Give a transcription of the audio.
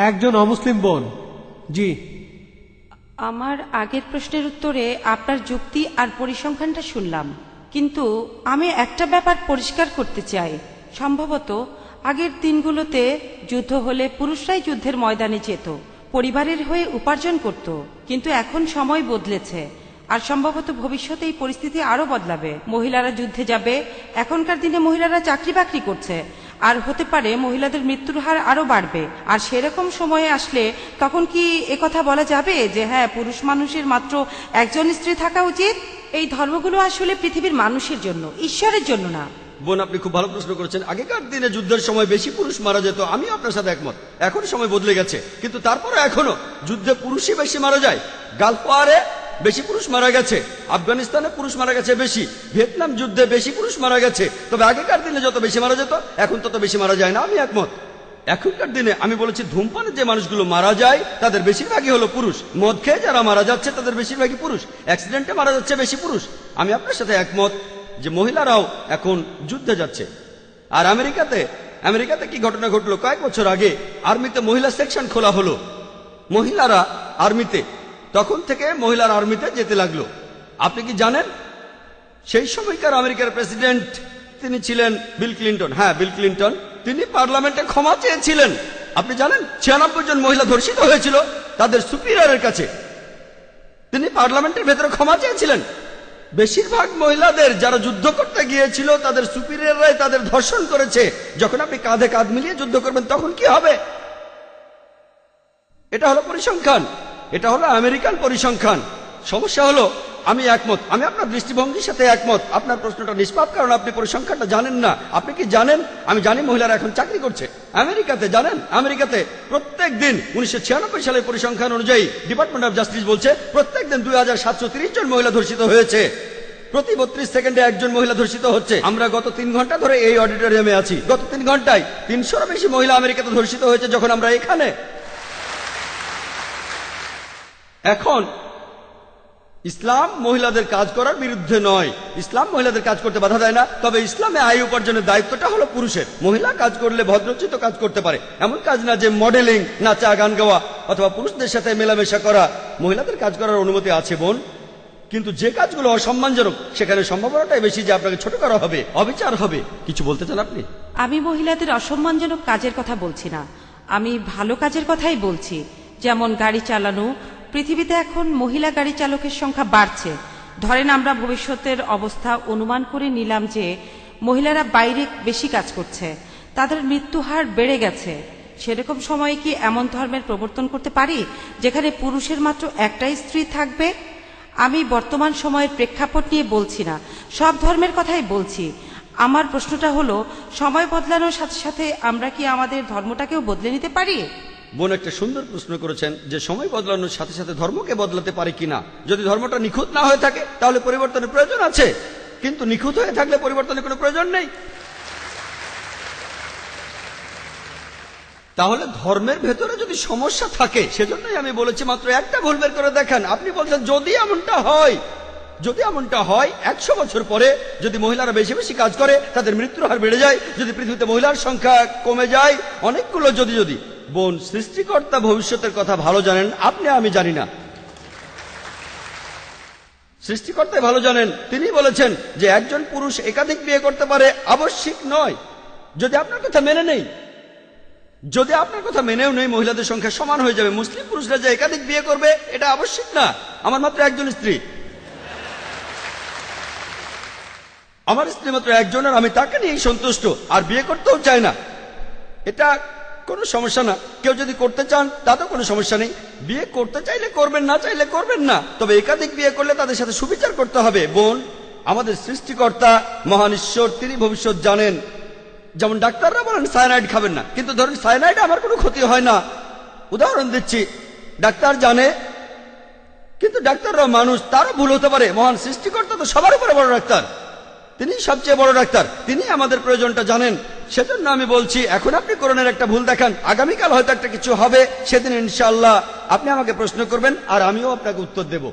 একজন অমুসলিম বোন। জি, আমার আগের প্রশ্নের উত্তরে আপনার যুক্তি আর পরিসংখ্যানটা শুনলাম, কিন্তু আমি একটা ব্যাপার পরিষ্কার করতে চাই। সম্ভবত আগের দিনগুলোতে যুদ্ধ হলে পুরুষরাই যুদ্ধের ময়দানে যেত, পরিবারের হয়ে উপার্জন করত, কিন্তু এখন সময় বদলেছে আর সম্ভবত ভবিষ্যতে এই পরিস্থিতি আরো বদলাবে। মহিলারা যুদ্ধে যাবে, এখনকার দিনে মহিলারা চাকরি বাকরি করছে, আর হতে পারে মহিলাদের মৃত্যুর হার আরো বাড়বে। আর সেরকম সময়ে আসলে তখন কি একথা বলা যাবে যে হ্যাঁ, পুরুষ মানুষের মাত্র একজন স্ত্রী থাকা উচিত? এই ধর্মগুলো আসলে পৃথিবীর মানুষের জন্য, ঈশ্বরের জন্য না। বোন, আপনি খুব ভালো প্রশ্ন করেছেন। আগেকার দিনে যুদ্ধের সময় বেশি পুরুষ মারা যেত, আমি আপনার সাথে একমত। এখন সময় বদলে গেছে, কিন্তু তারপরে এখনো যুদ্ধে পুরুষই বেশি মারা যায়। গালফ ওয়ারে বেশি পুরুষ মারা গেছে, আফগানিস্তানে পুরুষ মারা গেছে বেশি, ভিয়েতনাম যুদ্ধে বেশি পুরুষ মারা গেছে। তবে আগেকার দিনে যত বেশি মারা যেত, এখন তত বেশি মারা যায় না, আমি একমত। এখনকার দিনে আমি বলেছি ধূমপানে যে মানুষগুলো মারা যায় তাদের বেশিরভাগই হলো পুরুষ। মদ খেয়ে যারা মারা যাচ্ছে তাদের বেশিরভাগই পুরুষ। অ্যাক্সিডেন্টে মারা যাচ্ছে বেশি পুরুষ। আমি আপনার সাথে একমত যে মহিলারাও এখন যুদ্ধে যাচ্ছে। আর আমেরিকাতে কি ঘটনা ঘটলো, কয়েক বছর আগে আর্মিতে মহিলা সেকশন খোলা হলো, মহিলারা আর্মিতে, তখন থেকে মহিলার আর্মিতে যেতে লাগলো। আপনি কি জানেন সেই সময়কার আমেরিকার প্রেসিডেন্ট তিনি ছিলেন বিল ক্লিন্টন। হ্যাঁ, বিল ক্লিন্টন। তিনি পার্লামেন্টে ক্ষমা চেয়েছিলেন। আপনি জানেন 96 জন মহিলা ধর্ষিত হয়েছিল তাদের সুপিরিয়রের কাছে। তিনি পার্লামেন্টের ভেতরে ক্ষমা চেয়েছিলেন। বেশিরভাগ মহিলাদের যারা যুদ্ধ করতে গিয়েছিল তাদের সুপিরিয়ররাই তাদের ধর্ষণ করেছে। যখন আপনি কাঁধে কাঁধ মিলিয়ে যুদ্ধ করবেন তখন কি হবে? এটা হলো পরিসংখ্যান, এটা হলো আমেরিকান পরিসংখ্যান। সমস্যা হলো আমি একমত, আমি আপনার দৃষ্টিভঙ্গির সাথে একমত। আপনার প্রশ্নটা নিষ্পাপ, কারণ আপনি পরিসংখ্যানটা জানেন না। আপনি কি জানেন? আমি জানি মহিলারা এখন চাকরি করছে আমেরিকাতে। জানেন আমেরিকাতে প্রত্যেক দিন 1996 সালের পরিসংখ্যান অনুযায়ী ডিপার্টমেন্ট অফ জাস্টিস বলছে প্রত্যেক দিন 2730 জন মহিলা ধর্ষিত হয়েছে। প্রতি 32 সেকেন্ডে একজন মহিলা ধর্ষিত হচ্ছে। আমরা গত 3 ঘন্টা ধরে এই অডিটোরিয়ামে আছি, গত 3 ঘন্টায় 300-এরও বেশি মহিলা আমেরিকাতে ধর্ষিত হয়েছে যখন আমরা এখানে। এখন ইসলাম মহিলাদের কাজ করার বিরুদ্ধে নয়, ইসলাম মহিলাদের কাজ করতে বাধা দেয় না। তবে ইসলামে আয় উপার্জনের দায়িত্বটা হলো পুরুষের। মহিলা কাজ করলে ভদ্রোচিত কাজ করতে পারে, এমন কাজ না যে মডেলিং, নাচা, গান গাওয়া অথবা পুরুষদের সাথে মেলামেশা করা। মহিলাদের কাজ করার অনুমতি আছে বোন, কিন্তু যে কাজগুলো অসম্মানজনক সেখানে সম্ভাবনাটাই বেশি যে আপনাকে ছোট করা হবে, অবিচার হবে। কিছু বলতে চান আপনি? আমি মহিলাদের অসম্মানজনক কাজের কথা বলছি না, আমি ভালো কাজের কথাই বলছি। যেমন গাড়ি চালানো। পৃথিবীতে এখন মহিলা গাড়ি চালকের সংখ্যা বাড়ছে। ধরেন আমরা ভবিষ্যতের অবস্থা অনুমান করে নিলাম যে মহিলারা বাইরে বেশি কাজ করছে, তাদের মৃত্যু হার বেড়ে গেছে। সেরকম সময়ে কি এমন ধর্মের প্রবর্তন করতে পারি যেখানে পুরুষের মাত্র একটাই স্ত্রী থাকবে? আমি বর্তমান সময়ের প্রেক্ষাপট নিয়ে বলছি না, সব ধর্মের কথাই বলছি। আমার প্রশ্নটা হলো, সময় বদলানোর সাথে সাথে আমরা কি আমাদের ধর্মটাকেও বদলে নিতে পারি? বোন একটা সুন্দর প্রশ্ন করেছেন যে সময় বদলানোর সাথে সাথে ধর্মকে বদলাতে পারে কিনা। যদি ধর্মটা নিখুঁত না হয়ে থাকে তাহলে পরিবর্তনের প্রয়োজন আছে, কিন্তু নিখুঁত হয়ে থাকলে পরিবর্তনের কোনো প্রয়োজন নেই। তাহলে ধর্মের ভেতরে যদি সমস্যা থাকে, সেজন্যই আমি বলেছি মাত্র একটা ভুল বের করে দেখেন। আপনি বলছেন যদি এমনটা হয়, যদি এমনটা হয় 100 বছর পরে যদি মহিলারা বেশি বেশি কাজ করে তাদের মৃত্যুর হার বেড়ে যায়, যদি পৃথিবীতে মহিলার সংখ্যা কমে যায়, অনেকগুলো যদি। বোন, সৃষ্টিকর্তা ভবিষ্যতের কথা ভালো জানেন, আপনি আমি জানি না। সৃষ্টিকর্তাই ভালো জানেন। তিনি বলেছেন যে একজন পুরুষ একাধিক বিয়ে করতে পারে, আবশ্যিক নয়। যদি আপনার কথা মেনে নেই, যদি আপনার কথা মেনেও নেই মহিলাদের সংখ্যা সমান হয়ে যাবে। মুসলিম পুরুষরা যে একাধিক বিয়ে করবে এটা আবশ্যিক না। আমার মাত্র একজন স্ত্রী, আমার স্ত্রী মাত্র একজন, আর আমি তাকে নিয়েই সন্তুষ্ট, আর বিয়ে করতেও চাই না। এটা কোনো সমস্যা না। কেউ যদি করতে চান তাতেও কোনো সমস্যা নেই। বিয়ে করতে চাইলে করবেন, না চাইলে করবেন না। তবে একাধিক বিয়ে করলে তাদের সাথে সুবিচার করতে হবে। বোন, আমাদের সৃষ্টিকর্তা মহান ঈশ্বর, তিনি ভবিষ্যৎ জানেন। যেমন ডাক্তাররা বলেন সায়ানাইড খাবেন না, কিন্তু ধরেন সায়ানাইড আমার কোনো ক্ষতি হয় না। উদাহরণ দিচ্ছি, ডাক্তার জানে, কিন্তু ডাক্তাররাও মানুষ, তারও ভুল হতে পারে। মহান সৃষ্টিকর্তা তো সবার উপরে বড় ডাক্তার, তিনি সবচেয়ে বড় ডাক্তার, তিনি আমাদের প্রয়োজনটা জানেন। সেজন্য আমি বলছি, এখন আপনি কোরআনের একটা ভুল দেখান, আগামীকাল হয়তো একটা কিছু হবে, সেদিন ইনশাআল্লাহ আপনি আমাকে প্রশ্ন করবেন আর আমিও আপনাকে উত্তর দেব।